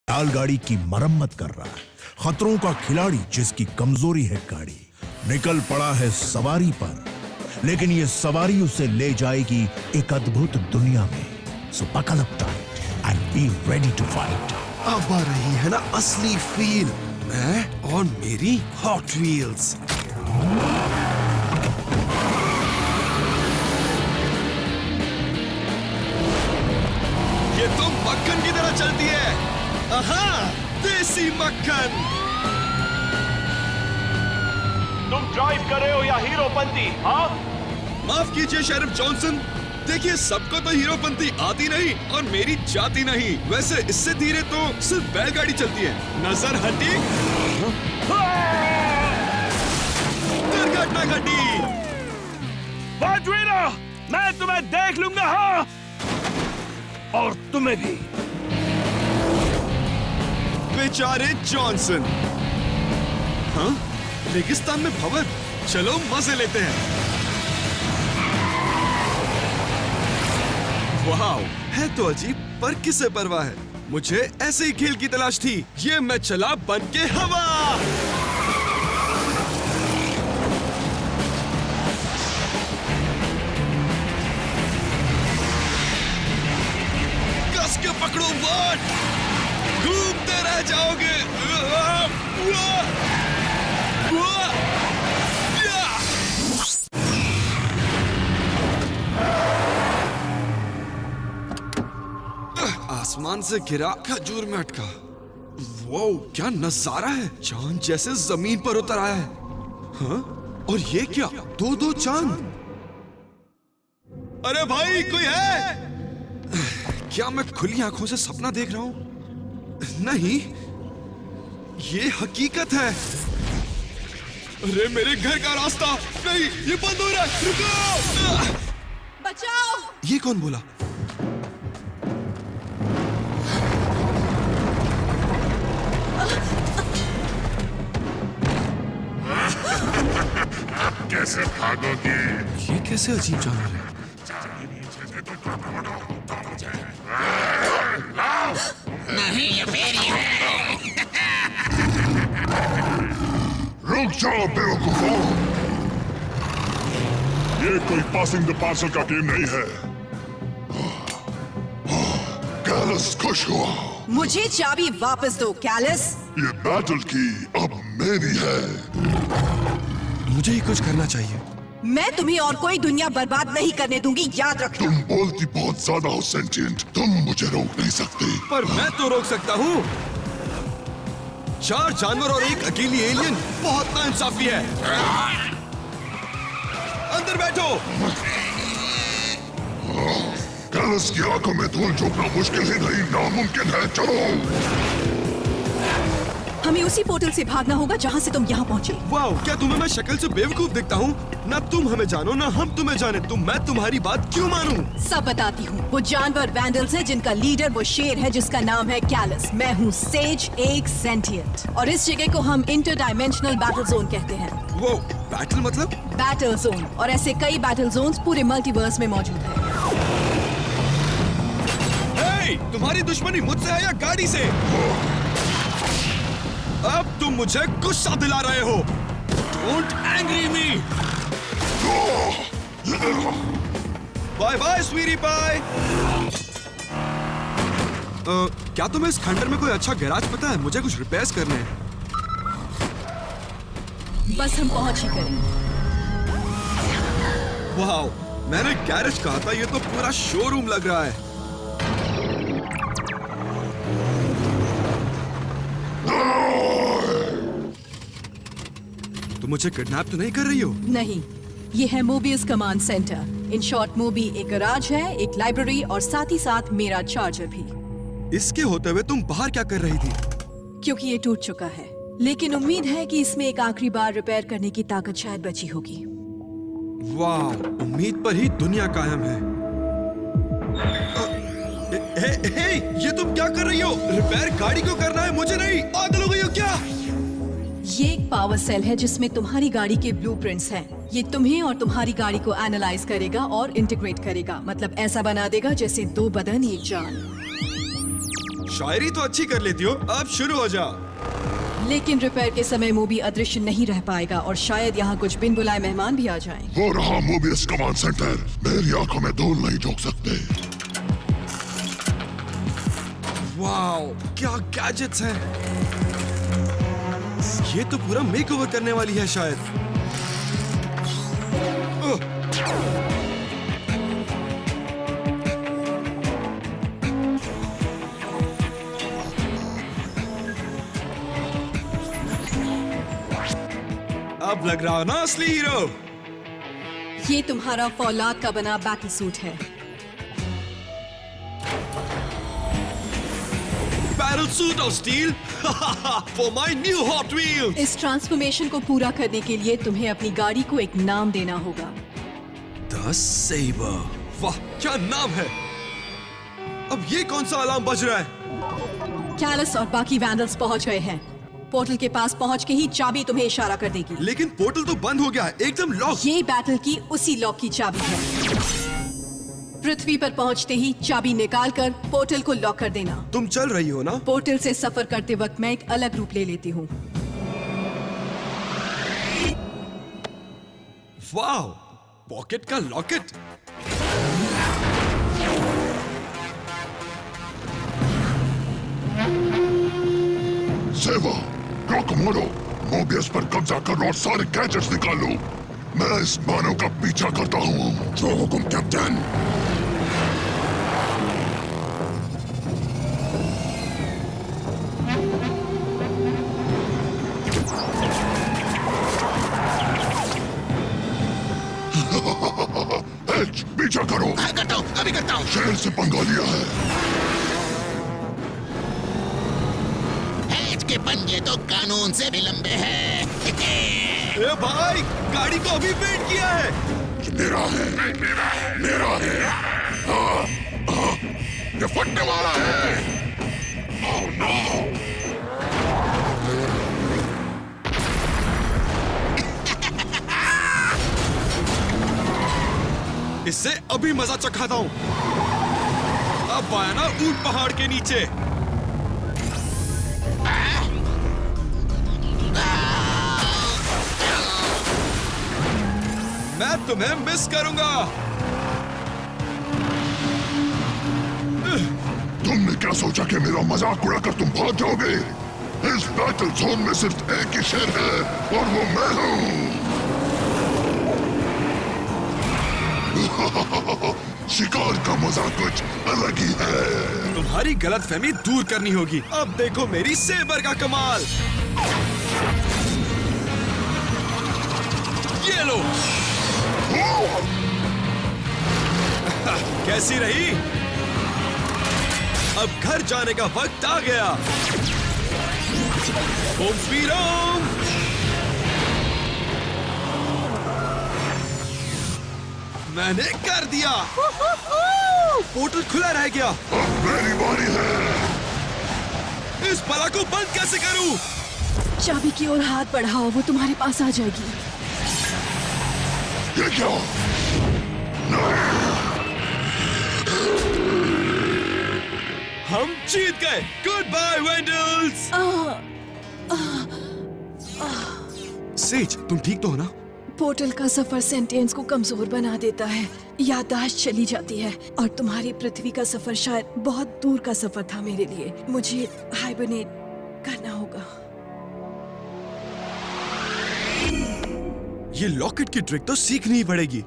बैलगाड़ी की मरम्मत कर रहा है, खतरों का खिलाड़ी जिसकी कमजोरी है गाड़ी, निकल पड़ा है सवारी पर, लेकिन ये सवारी उसे ले जाएगी एक अद्भुत दुनिया में। So buckle up tight and be ready to fight. अब आ रही है ना असली फील, मैं और मेरी हॉट व्हील्स। ये तो मक्खन की तरह चलती है। आहा, देसी मक्खन। तुम ड्राइव कर रहे हो या हीरोपंती? हाँ, माफ कीजिए शेरिफ जॉनसन, देखिए सबको तो हीरोपंती आती नहीं और मेरी जाती नहीं। वैसे इससे धीरे तो सिर्फ बैलगाड़ी चलती है। नजर हटी, दुर्घटना घटी। बाजवीरा, मैं तुम्हें देख लूंगा। हाँ, और तुम्हें भी। बेचारे जॉनसन। हाँ, रेगिस्तान में भंवर। चलो मजे लेते हैं। वाह, है तो अजीब, पर किसे परवाह है। मुझे ऐसे ही खेल की तलाश थी। ये मैं चला बन के हवा। कस के पकड़ो वाट, घूमते रह जाओगे। आसमान से गिरा, खजूर में अटका। वो क्या नजारा है, चांद जैसे जमीन पर उतर आया है। हाँ? और ये क्या, दो दो चांद। अरे भाई, कोई है? क्या मैं खुली आंखों से सपना देख रहा हूं? नहीं, ये हकीकत है। अरे मेरे घर का रास्ता नहीं, ये बंद हो रहा है। रुको, बचाओ! ये कौन बोला? कैसे भागोगी? ये कैसे अजीब जानवर है? नहीं, ये मेरी है। रुक जाओ बेवकूफों, ये कोई पासिंग द पार्सल का गेम नहीं है। कैलस खुश हुआ। मुझे चाबी वापस दो, कैलस। ये बैटल की अब मेरी है। मुझे ही कुछ करना चाहिए। मैं तुम्हें और कोई दुनिया बर्बाद नहीं करने दूंगी, याद रखना। तुम बोलती बहुत ज्यादा हो सेंटिएंट, तुम मुझे रोक नहीं सकते। पर मैं तो रोक सकता हूँ। 4 जानवर और एक अकेली एलियन बहुत नाइंसाफी है। अंदर बैठो। कैलस की आंखों में धूल झोंकना मुश्किल ही नहीं, नामुमकिन है। चलो, हमें उसी पोर्टल से भागना होगा जहाँ से तुम यहाँ पहुँचे। वाह, क्या तुम्हें मैं शक्ल से बेवकूफ दिखता हूँ? ना तुम हमें जानो, ना हम तुम्हें जाने। मैं तुम्हारी बात क्यों मानूं? सब बताती हूँ। वो जानवर वैंडल्स है, जिनका लीडर वो शेर है जिसका नाम है कैलस। मैं हूँ सेज, एक सेंटिएंट, और इस जगह को हम इंटर डायमेंशनल बैटल जोन कहते हैं। वो बैटल मतलब? बैटल जोन, और ऐसे कई बैटल जोन्स पूरे मल्टीवर्स में मौजूद है। हे, तुम्हारी दुश्मनी मुझसे है या गाड़ी से? अब तुम मुझे गुस्सा दिला रहे हो। Don't angry me. Bye bye sweetie pie. क्या तुम्हें इस खंडर में कोई अच्छा गैराज पता है? मुझे कुछ रिपेयर्स करने हैं। बस हम पहुंच ही करेंगे। वाह, मैंने गैरेज कहा था, ये तो पूरा शोरूम लग रहा है। तुम मुझे किडनैप तो नहीं कर रही हो? नहीं, ये है Mobius command centre. In short, Moby एक गैराज है, एक लाइब्रेरी और साथ ही साथ मेरा चार्जर भी। इसके होते हुए तुम बाहर क्या कर रही थी? क्योंकि ये टूट चुका है, लेकिन उम्मीद है कि इसमें एक आखिरी बार रिपेयर करने की ताकत शायद बची होगी। वाह, उम्मीद पर ही दुनिया कायम है। हे, ये तुम क्या कर रही हो? रिपेयर गाड़ी को करना है, मुझे नहीं। पागल हो गई हो क्या? ये एक पावर सेल है जिसमें तुम्हारी गाड़ी के ब्लूप्रिंट्स हैं। ये तुम्हें और तुम्हारी गाड़ी को एनालाइज करेगा और इंटीग्रेट करेगा, मतलब ऐसा बना देगा जैसे 2 बदन एक जान। शायरी तो अच्छी कर लेती हो, अब शुरू हो जा। लेकिन रिपेयर के समय मूवी अदृश्य नहीं रह पाएगा और शायद यहाँ कुछ बिन बुलाए मेहमान भी आ जाएं। वो रहा मोबियस कमांड सेंटर। मेरी आंखों में धूल नहीं झोंक सकते। वाओ, क्या गैजेट्स हैं। ये तो पूरा मेकओवर करने वाली है शायद। अब लग रहा ना असली हीरो। ये तुम्हारा फौलाद का बना बैटल सूट है। Battle suit of steel for my new hot wheels. इस ट्रांसफॉर्मेशन को पूरा करने के लिए तुम्हें अपनी गाड़ी को एक नाम देना होगा। The sabre. वाह, क्या नाम है। अब ये कौन सा अलार्म बज रहा है? कैलस और बाकी वैंडल्स पहुंच गए हैं। पोर्टल के पास पहुंच के ही चाबी तुम्हें इशारा कर देगी। लेकिन पोर्टल तो बंद हो गया है, एकदम लॉक। ये बैटल की उसी लॉक की चाबी है। पृथ्वी पर पहुंचते ही चाबी निकालकर पोर्टल को लॉक कर देना। तुम चल रही हो ना? पोर्टल से सफर करते वक्त मैं एक अलग रूप ले लेती हूँ। वाह, पॉकेट का लॉकेट। सेवा, रॉक मोड़ो, मोबियस पर कब्जा करो और सारे गैजेट्स निकालो। मैं इस मानव का पीछा करता हूँ। जो हुकुम कैप्टन। एच, पीछा करो। करता हूँ, अभी करता हूँ। शहर से पंगा लिया है। के पंजे तो कानून से भी लंबे हैं। ए भाई, गाड़ी को अभी पेंट किया है। मेरा है, मेरा है। ये फटने वाला है। Oh, no. इससे अभी मजा चखाता हूँ। अब आया ना ऊंट पहाड़ के नीचे। मैं तुम्हें मिस करूंगा। तुमने क्या सोचा कि मेरा मजाक उड़ाकर तुम भाग जाओगे? इस बैटल जोन में सिर्फ एक ही शेर है और वो मैं हूँ। शिकार का मजा कुछ अलग ही है। तुम्हारी गलतफहमी दूर करनी होगी। अब देखो मेरी सेबर का कमाल। ये लो। कैसी रही? अब घर जाने का वक्त आ गया। ओम श्री राम। मैंने कर दिया। पोर्टल खुला रह गया। अब मेरी बारी है। इस बला को बंद कैसे करूं? चाबी की ओर हाथ बढ़ाओ, वो तुम्हारे पास आ जाएगी। ये क्या? हम जीत गए। Good bye वेंडल्स। सेज, तुम ठीक तो हो ना? पोर्टल का सफर सेंटियंस को कमजोर बना देता है, याददाश्त चली जाती है और तुम्हारी पृथ्वी का सफर शायद बहुत दूर का सफर था मेरे लिए। मुझे हाइबरनेट करना होगा। ये लॉकेट की ट्रिक तो सीखनी पड़ेगी।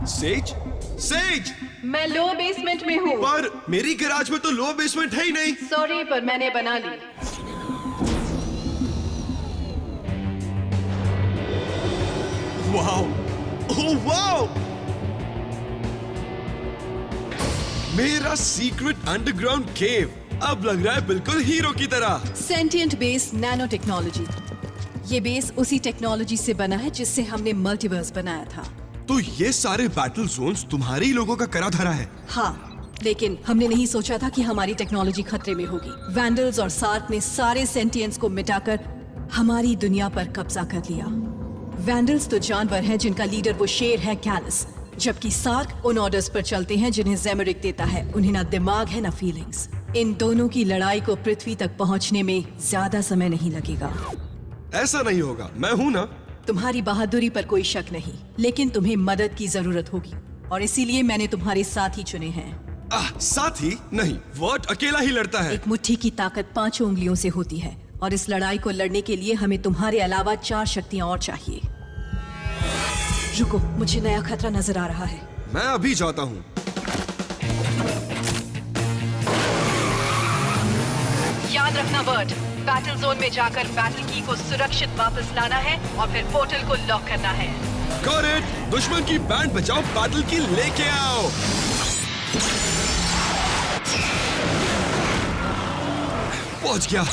Says, says! मैं लो बेसमेंट में हूँ। पर मेरी गैराज में तो लो बेसमेंट है ही नहीं। सॉरी, पर मैंने बना ली। वाओ! Oh wow! मेरा सीक्रेट अंडरग्राउंड केव अब लग रहा है बिल्कुल हीरो की तरह। Sentient base nano technology. ये बेस उसी टेक्नोलॉजी से बना है जिससे हमने मल्टीवर्स बनाया था। तो ये सारे बैटल जोन्स तुम्हारे ही लोगों का करा धरा है? हाँ, लेकिन हमने नहीं सोचा था कि हमारी टेक्नोलॉजी खतरे में होगी। वैंडल्स और सार्क ने सारे सेंटिएंट्स को मिटाकर हमारी दुनिया पर कब्जा कर लिया। वैंडल्स तो जानवर हैं जिनका लीडर वो शेर है कैलस, जबकि सार्क उन ऑर्डर्स पर चलते हैं जिन्हें ज़ेमेरिक देता है। उन्हें ना दिमाग है ना फीलिंग्स। इन दोनों की लड़ाई को पृथ्वी तक पहुंचने में ज्यादा समय नहीं लगेगा। ऐसा नहीं होगा, मैं हूं ना। तुम्हारी बहादुरी पर कोई शक नहीं, लेकिन तुम्हें मदद की जरूरत होगी और इसीलिए मैंने तुम्हारे साथी चुने हैं। साथी नहीं, वर्ट अकेला ही लड़ता है। एक मुट्ठी की ताकत 5 उंगलियों से होती है और इस लड़ाई को लड़ने के लिए हमें तुम्हारे अलावा 4 शक्तियां और चाहिए। रुको, मुझे नया खतरा नजर आ रहा है। मैं अभी जाता हूँ। याद रखना वर्ड, बैटल जोन में जाकर बैटल की को सुरक्षित वापस लाना है और फिर पोर्टल को लॉक करना है। Got it! दुश्मन की बैंड बचाओ, बैटल की लेके आओ। पहुंच गया।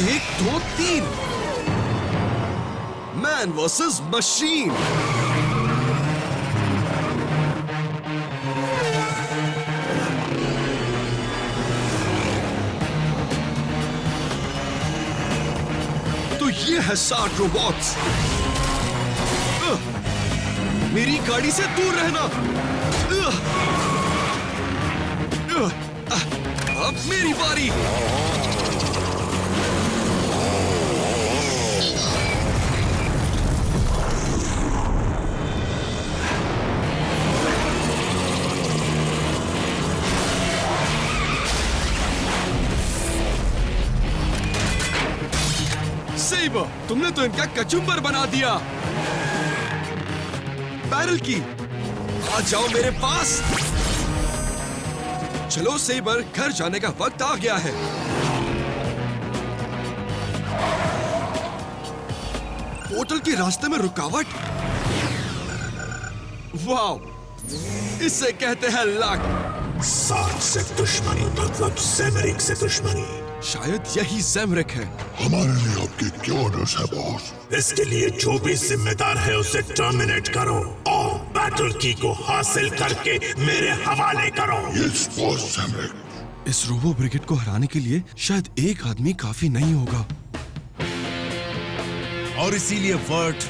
1 2 3 मैन वर्सेस मशीन। तो ये है 60 रोबोट्स। मेरी गाड़ी से दूर रहना। अब मेरी बारी। सेबर, तुमने तो इनका कचुम्बर बना दिया। बैरल की, आ जाओ मेरे पास। चलो सेबर, घर जाने का वक्त आ गया है। पोर्टल के रास्ते में रुकावट। वाओ, इससे कहते हैं लक। सार्क से दुश्मनी मतलब ज़ेमेरिक से दुश्मनी। शायद यही ज़ेमेरिक है। हमारे लिए आपके क्या ऑर्डर्स है बॉस? इसके लिए जो भी जिम्मेदार है उसे टर्मिनेट करो और बैटल की को हासिल करके मेरे हवाले करो। Yes boss Zemerik. इस रोबो ब्रिगेड को हराने के लिए शायद एक आदमी काफी नहीं होगा। और इसीलिए वर्ट,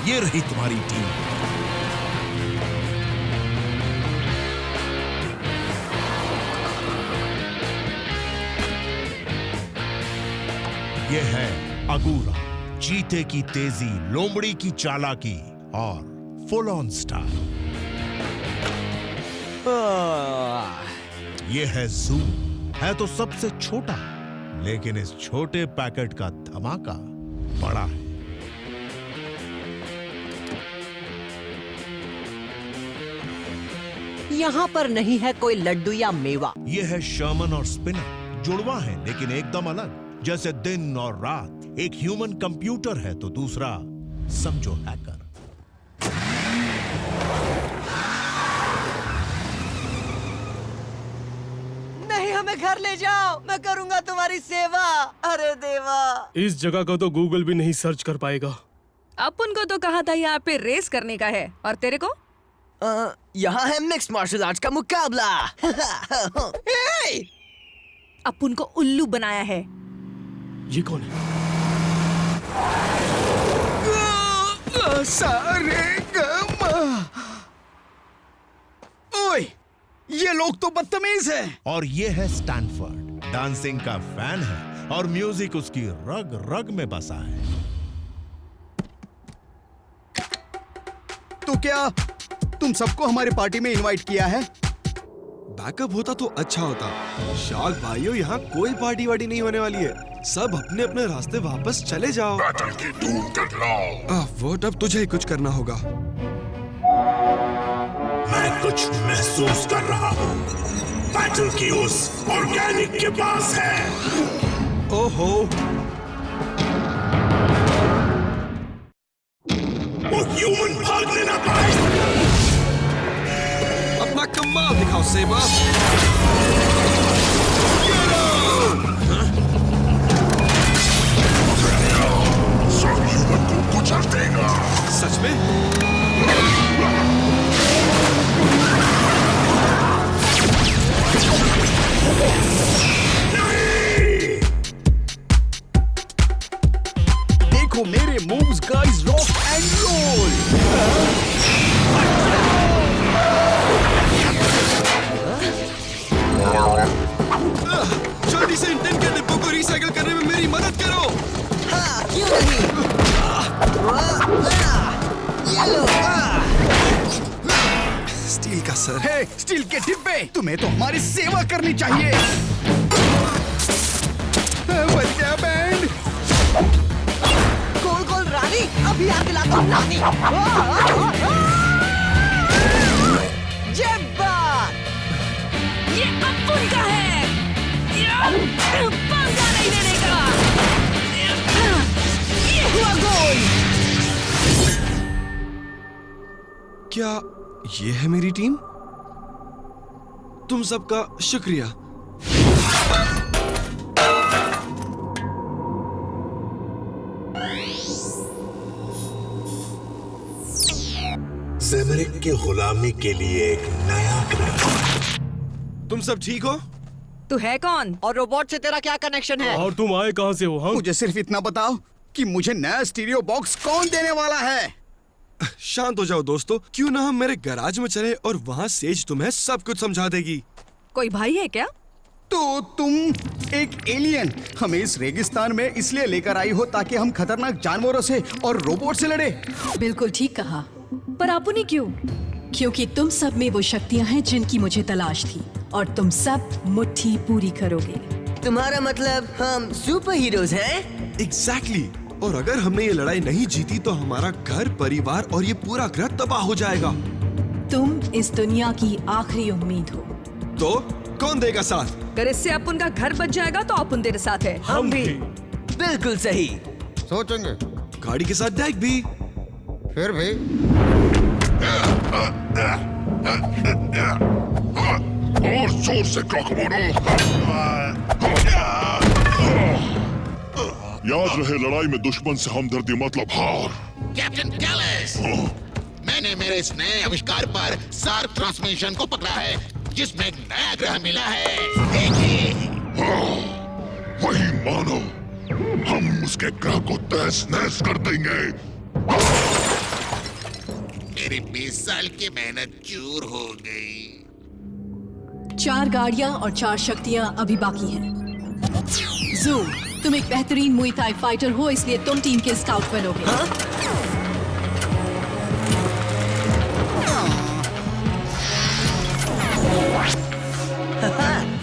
ये रही तुम्हारी टीम। ये है अगूरा, चीते की तेजी, लोमड़ी की चालाकी और फुल ऑन स्टार। ये है जू, है तो सबसे छोटा, लेकिन इस छोटे पैकेट का धमाका बड़ा है। यहाँ पर नहीं है कोई लड्डू या मेवा। ये है शर्मन और स्पिनर, जुड़वा है लेकिन एकदम अलग। जैसे दिन और रात। एक ह्यूमन कंप्यूटर है तो दूसरा समझो हैकर। नहीं, हमें घर ले जाओ, मैं करूंगा तुम्हारी सेवा। अरे देवा। इस जगह को तो गूगल भी नहीं सर्च कर पाएगा। अपन को तो कहा था यहाँ पे रेस करने का है, और तेरे को? यहाँ है मिक्स्ड मार्शल आर्ट्स का मुकाबला। अपन को उल्लू बनाया है। ये कौन है? सारे ओए, ये लोग तो बदतमीज हैं। और ये है स्टैनफोर्ड, डांसिंग का फैन है और म्यूजिक उसकी रग रग में बसा है। तो क्या तुम सबको हमारी पार्टी में इनवाइट किया है? बैकअप होता तो अच्छा होता। शार्क भाइयों, यहाँ कोई पार्टी वार्टी नहीं होने वाली है। सब अपने अपने रास्ते वापस चले जाओ। बैटल की धूम करलाओ। वोट, अब तुझे ही कुछ करना होगा। मैं कुछ महसूस कर रहा हूँ। बैटल की उस ऑर्गेनिक के पास है। ओहो, वो ह्यूमन भागने ना पाए। अपना कमाल दिखाओ सेबा। सब ह्यूमन को कुचल देगा। सच में? देखो देखो मेरे moves guys, rock and roll. जल्दी से इन टिन के डिब्बों को रिसाइकिल करने में मेरी मदद करो। हाँ, क्यों नहीं? ये लो। स्टील का सर। हे, स्टील के डिब्बे, तुम्हें तो हमारी सेवा करनी चाहिए। बच्चा बैंड। गोल गोल रानी, अभी आके लाता हूँ रानी। जब्बार। ये अपुन का है। पंगा नहीं देने का। ये हुआ गोल। क्या ये है मेरी टीम? तुम सबका शुक्रिया। ज़ेमरिक की गुलामी के लिए एक नया ग्रह। तुम सब ठीक हो? तू है कौन? और रोबोट से तेरा क्या कनेक्शन है? और तुम आए कहाँ से हो? हाँ, मुझे सिर्फ इतना बताओ कि मुझे नया स्टीरियो बॉक्स कौन देने वाला है? शांत हो जाओ दोस्तों, क्यों ना हम मेरे गैराज में चले और वहाँ सेज तुम्हें सब कुछ समझा देगी। कोई भाई है क्या? तो तुम एक एलियन हमें इस रेगिस्तान में इसलिए लेकर आई हो ताकि हम खतरनाक जानवरों से और रोबोट से लड़े? बिल्कुल ठीक कहा। पर अपुनी क्यों? क्योंकि तुम सब में वो शक्तियां हैं जिनकी मुझे तलाश थी, और तुम सब मुट्ठी पूरी करोगे। तुम्हारा मतलब हम सुपर हीरोज हैं? एग्जैक्टली। और अगर हमने ये लड़ाई नहीं जीती तो हमारा घर, परिवार और ये पूरा ग्रह तबाह हो जाएगा। तुम इस दुनिया की आखिरी उम्मीद हो। तो कौन देगा साथ? अगर इससे अपुन का घर बच जाएगा तो अपुन तेरे साथ है। हम भी। बिल्कुल सही। सोचेंगे, गाड़ी के साथ डेक भी। फिर भी और जोर से क्रॉकमोडो। याद रहे, लड़ाई में दुश्मन से हमदर्दी मतलब हार। कैप्टन कैलस, मैंने मेरे इस नए आविष्कार पर सार्क ट्रांसमिशन को पकड़ा है, जिसमें एक नया ग्रह मिला है। देखिए, वही मानो, हम उसके ग्रह को तहस नहस कर देंगे। मेरी 20 साल की मेहनत चूर हो गई। 4 गाड़ियां और 4 शक्तियां अभी बाकी हैं। जूम, तुम एक बेहतरीन मुई थाई फाइटर हो, इसलिए तुम टीम के स्काउट बनोगे।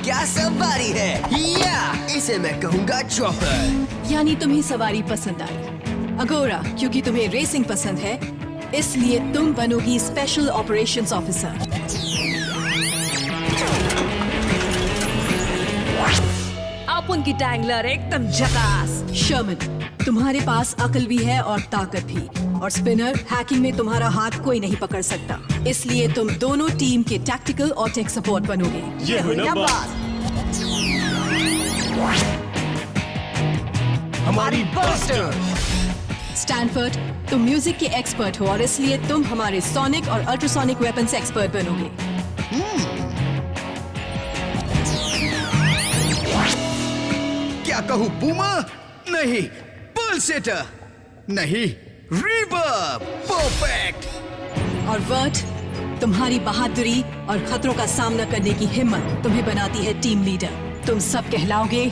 क्या सवारी है? या इसे मैं कहूँगा चॉपर। यानी तुम्हें सवारी पसंद आई। अगोरा, क्योंकि तुम्हें रेसिंग पसंद है, इसलिए तुम बनोगी स्पेशल ऑपरेशंस ऑफिसर। अपुन की टैंगलर एकदम झकास। शर्मन, तुम्हारे पास अकल भी है और ताकत भी, और स्पिनर, हैकिंग में तुम्हारा हाथ कोई नहीं पकड़ सकता, इसलिए तुम दोनों टीम के टैक्टिकल और टेक सपोर्ट बनोगे। ये हुई ना बात। हमारी बस्टर। स्टैनफोर्ड, तुम म्यूजिक के एक्सपर्ट हो और इसलिए तुम हमारे सोनिक और अल्ट्रासोनिक वेपन्स एक्सपर्ट बनोगे। क्या कहूँ, बूमर? नहीं, पल्सेटर। नहीं, रिवर्ब। परफेक्ट। और वर्ट, तुम्हारी बहादुरी और खतरों का सामना करने की हिम्मत तुम्हें बनाती है टीम लीडर। तुम सब कहलाओगे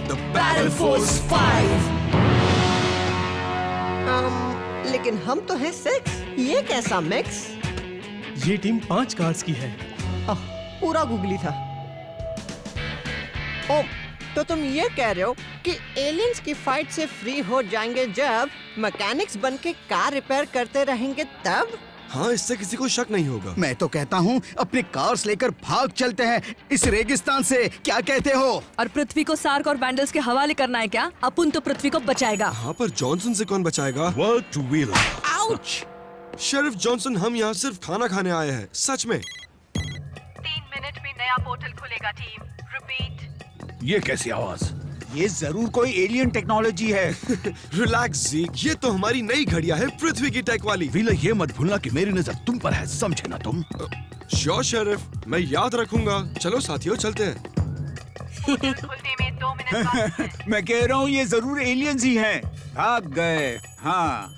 The Battle Force 5। लेकिन हम तो हैं 6। ये कैसा मिक्स? ये टीम 5 कार्ड्स की है। पूरा गूगली था। ओ, तो तुम ये कह रहे हो कि एलियंस की फाइट से फ्री हो जाएंगे जब मैकेनिक्स बन के कार रिपेयर करते रहेंगे तब? हाँ, इससे किसी को शक नहीं होगा। मैं तो कहता हूँ अपनी कार्स लेकर भाग चलते हैं इस रेगिस्तान से। क्या कहते हो? और पृथ्वी को सार्क और बैंडल्स के हवाले करना है क्या? अपुन तो पृथ्वी को बचाएगा। हाँ, पर जॉनसन से कौन बचाएगा? Work two wheel. Ouch! Sheriff Johnson, हम यहाँ सिर्फ खाना खाने आए हैं, सच में। 3 मिनट में नया पोर्टल खुलेगा टीम। रिपीट। ये कैसी आवाज? ये जरूर कोई एलियन टेक्नोलॉजी है। रिलैक्स ज़ीक, ये तो हमारी नई घड़ियां है, पृथ्वी की टेक वाली। व्हीलर, ये मत भूलना कि मेरी नजर तुम पर है, समझे ना तुम? श्योर शेरिफ, मैं याद रखूंगा। चलो साथियों, चलते हैं। खुलने में 2 मिनट बाकी है। मैं कह रहा हूँ ये जरूर एलियंस ही हैं। भाग गए। हाँ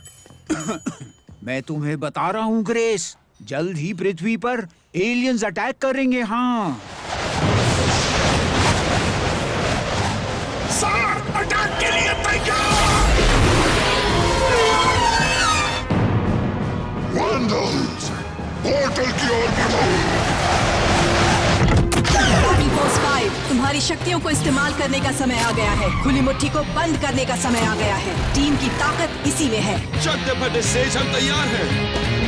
मैं तुम्हें बता रहा हूँ ग्रेस, जल्द ही पृथ्वी पर एलियंस अटैक करेंगे। हाँ सर, अटैक के लिए तैयार। वंडर्स, पोर्टल की ओर बढ़ो। फोर्स 5, तुम्हारी शक्तियों को इस्तेमाल करने का समय आ गया है। खुली मुट्ठी को बंद करने का समय आ गया है। टीम की ताकत इसी में है। चकते फटे सेज, हम तैयार हैं।